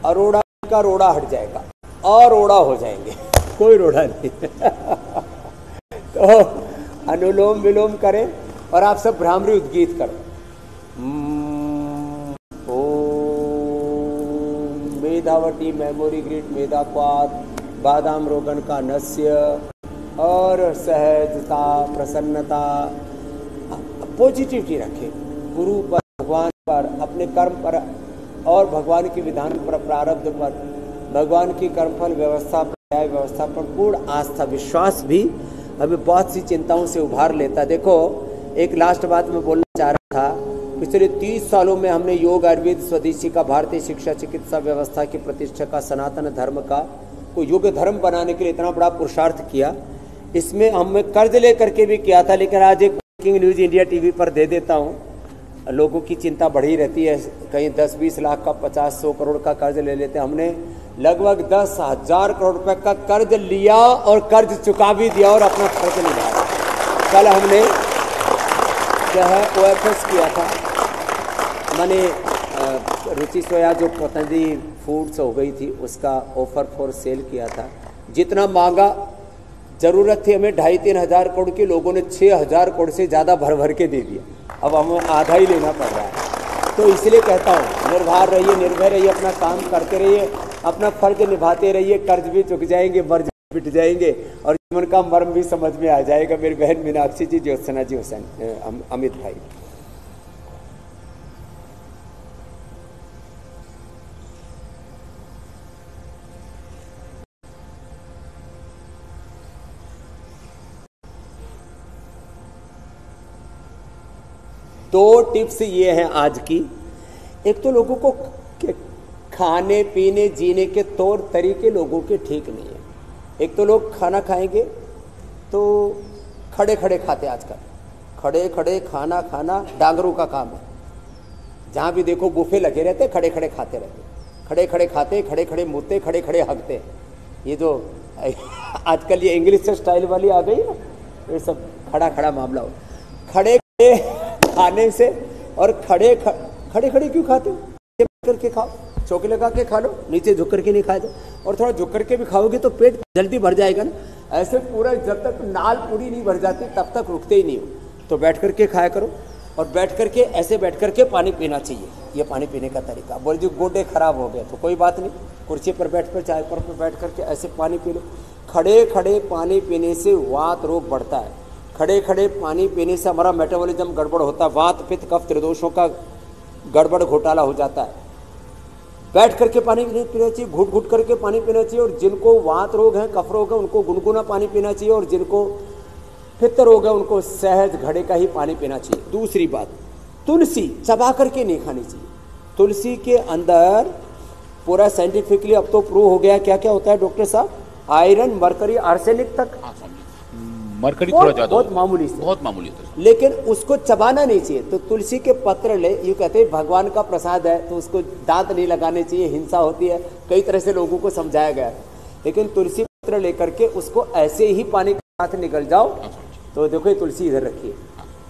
अरोड़ा का रोड़ा हट जाएगा और रोड़ा हो जाएंगे, कोई रोड़ा नहीं। तो अनुलोम विलोम करें और आप सब भ्रामरी उद्गीत करो। ओम मेधावटी मेमोरी ग्रिड मेधापात बादाम रोगन का नस्य और सहजता प्रसन्नता पॉजिटिविटी रखें गुरु पर, भगवान पर, अपने कर्म पर और भगवान के विधान पर, प्रारब्ध पर, भगवान की कर्मफल व्यवस्था पर, न्याय व्यवस्था पर पूर्ण आस्था विश्वास भी हमें बहुत सी चिंताओं से उभार लेता। देखो, एक लास्ट बात मैं बोलना चाह रहा था। पिछले 30 सालों में हमने योग आयुर्वेद स्वदेशी का भारतीय शिक्षा चिकित्सा व्यवस्था की प्रतिष्ठा का सनातन धर्म का को योग धर्म बनाने के लिए इतना बड़ा पुरुषार्थ किया। इसमें हमने कर्ज लेकर के भी किया था, लेकिन आज एक ब्रेकिंग न्यूज इंडिया टीवी पर दे देता हूँ। लोगों की चिंता बढ़ी रहती है, कहीं 10-20 लाख का 50-100 करोड़ का कर्ज ले लेते हैं। हमने लगभग 10,000 करोड़ रुपए का कर्ज लिया और कर्ज चुका भी दिया और अपना खर्च निभाया। कल हमने जो है OFS किया था, मैंने रुचि सोया जो पतंजलि फूड्स हो गई थी उसका ऑफर फॉर सेल किया था। जितना मांगा, जरूरत थी हमें 2,500-3 हज़ार करोड़ की, लोगों ने 6,000 करोड़ से ज़्यादा भर भर के दे दिया। अब हमें आधा ही लेना पड़ रहा है। तो इसलिए कहता हूँ, निर्भर रहिए, निर्भय रहिए, अपना काम करते रहिए, अपना फर्ज निभाते रहिए। कर्ज भी चुक जाएंगे, मर्ज मिट जाएंगे और जीवन का मर्म भी समझ में आ जाएगा। मेरी बहन मीनाक्षी जी, ज्योत्सना जी, हुसैन, अमित भाई। दो टिप्स ये हैं आज की। एक तो लोगों को खाने पीने जीने के तौर तरीके लोगों के ठीक नहीं है। एक तो लोग खाना खाएंगे तो खड़े खड़े खाते, आजकल खड़े खड़े खाना खाना डांगरों का काम है। जहाँ भी देखो बुफे लगे रहते, खड़े खड़े खाते रहते, खड़े खड़े खाते, खड़े खड़े मुँहते, खड़े खड़े हगते। ये जो आजकल ये इंग्लिश स्टाइल वाली आ गई ना, ये सब खड़ा खड़ा मामला हो। खड़े खड़े खाने से और खड़े खड़े क्यों खाते हो? करके खाओ, चौके लगा के खा लो, नीचे झुक करके नहीं खाए दो। और थोड़ा झुक करके भी खाओगे तो पेट जल्दी भर जाएगा ना। ऐसे पूरा जब तक नाल पूरी नहीं भर जाती तब तक रुकते ही नहीं हो। तो बैठ करके खाया करो और बैठ करके ऐसे बैठ करके पानी पीना चाहिए। ये पानी पीने का तरीका। बोल जी गोडे खराब हो गए तो कोई बात नहीं, कुर्सी पर बैठ कर चाय पर बैठ करके ऐसे पानी पी लो। खड़े खड़े पानी पीने से वात रोग बढ़ता है। खड़े खड़े पानी पीने से हमारा मेटाबॉलिज्म गड़बड़ होता है, वात पित्त कफ त्रिदोषों का गड़बड़ घोटाला हो जाता है। बैठ करके पानी नहीं पीना चाहिए, घुट घुट करके पानी पीना चाहिए। और जिनको वात रोग है, कफ रोग है, उनको गुनगुना पानी पीना चाहिए। और जिनको पित्त रोग है उनको सहज घड़े का ही पानी पीना चाहिए। दूसरी बात, तुलसी चबा करके नहीं खानी चाहिए। तुलसी के अंदर पूरा साइंटिफिकली अब तो प्रूव हो गया क्या क्या होता है डॉक्टर साहब, आयरन, मरकरी, आर्सेनिक तक। मरकरी थोड़ा ज्यादा, बहुत मामूली से, बहुत मामूली होता है, लेकिन उसको चबाना नहीं चाहिए। तो तुलसी के पत्र ले, यूँ कहते हैं भगवान का प्रसाद है तो उसको दांत नहीं लगाने चाहिए, हिंसा होती है, कई तरह से लोगों को समझाया गया है। लेकिन तुलसी पत्र लेकर के उसको ऐसे ही पानी के साथ निकल जाओ। तो देखो ये तुलसी इधर रखिए,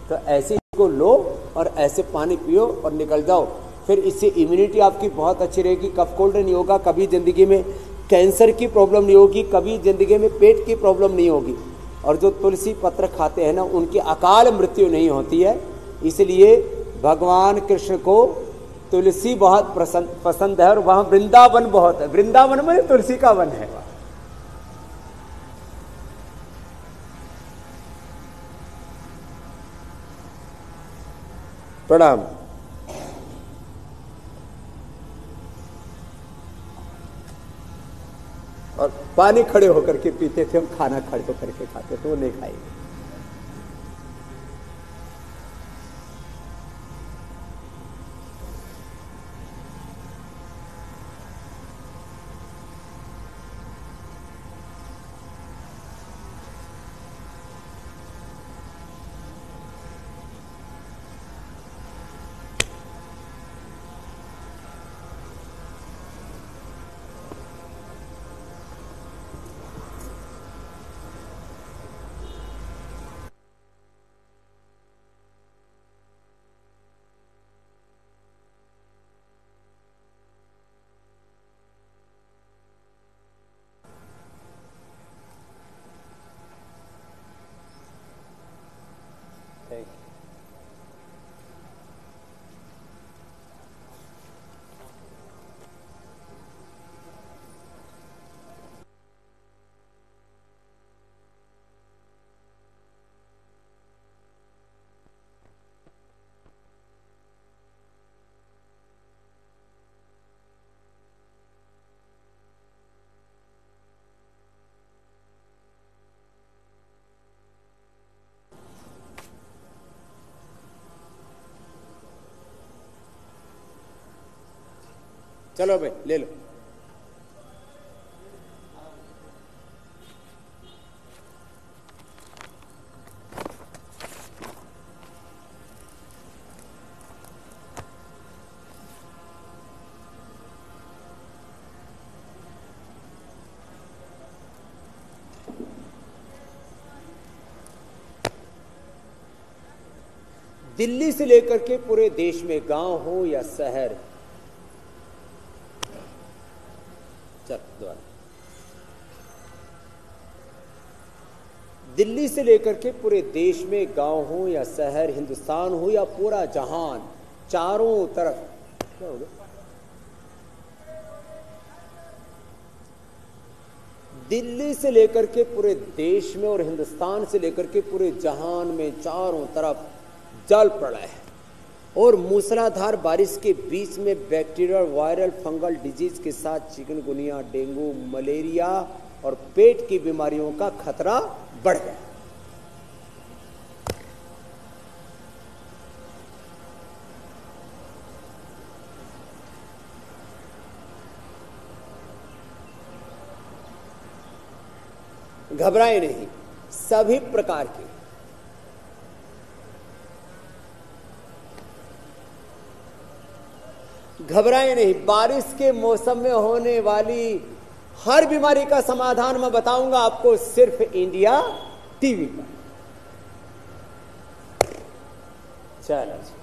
तो ऐसे ही इसको लो और ऐसे पानी पियो और निकल जाओ। फिर इससे इम्यूनिटी आपकी बहुत अच्छी रहेगी, कफ कोल्ड नहीं होगा, कभी ज़िंदगी में कैंसर की प्रॉब्लम नहीं होगी, कभी ज़िंदगी में पेट की प्रॉब्लम नहीं होगी। और जो तुलसी पत्र खाते हैं ना, उनकी अकाल मृत्यु नहीं होती है। इसलिए भगवान कृष्ण को तुलसी बहुत पसंद है और वहाँ वृंदावन बहुत है। वृंदावन में तुलसी का वन है। प्रणाम। और पानी खड़े होकर के पीते थे, हम खाना खड़े होकर के खाते थे, वो नहीं खाएंगे। चलो भाई ले लो। दिल्ली से लेकर के पूरे देश में, गांव हो या शहर, दिल्ली से लेकर के पूरे देश में, गांव हो या शहर, हिंदुस्तान हो या पूरा जहान, चारों तरफ क्या हो गया? दिल्ली से लेकर के पूरे देश में और हिंदुस्तान से लेकर के पूरे जहान में चारों तरफ जल प्रलय है। और मूसलाधार बारिश के बीच में बैक्टीरियल, वायरल, फंगल डिजीज के साथ चिकनगुनिया, डेंगू, मलेरिया और पेट की बीमारियों का खतरा बढ़ गया। घबराए नहीं, सभी प्रकार के घबराए नहीं। बारिश के मौसम में होने वाली हर बीमारी का समाधान मैं बताऊंगा आपको सिर्फ इंडिया टीवी पर। चलो।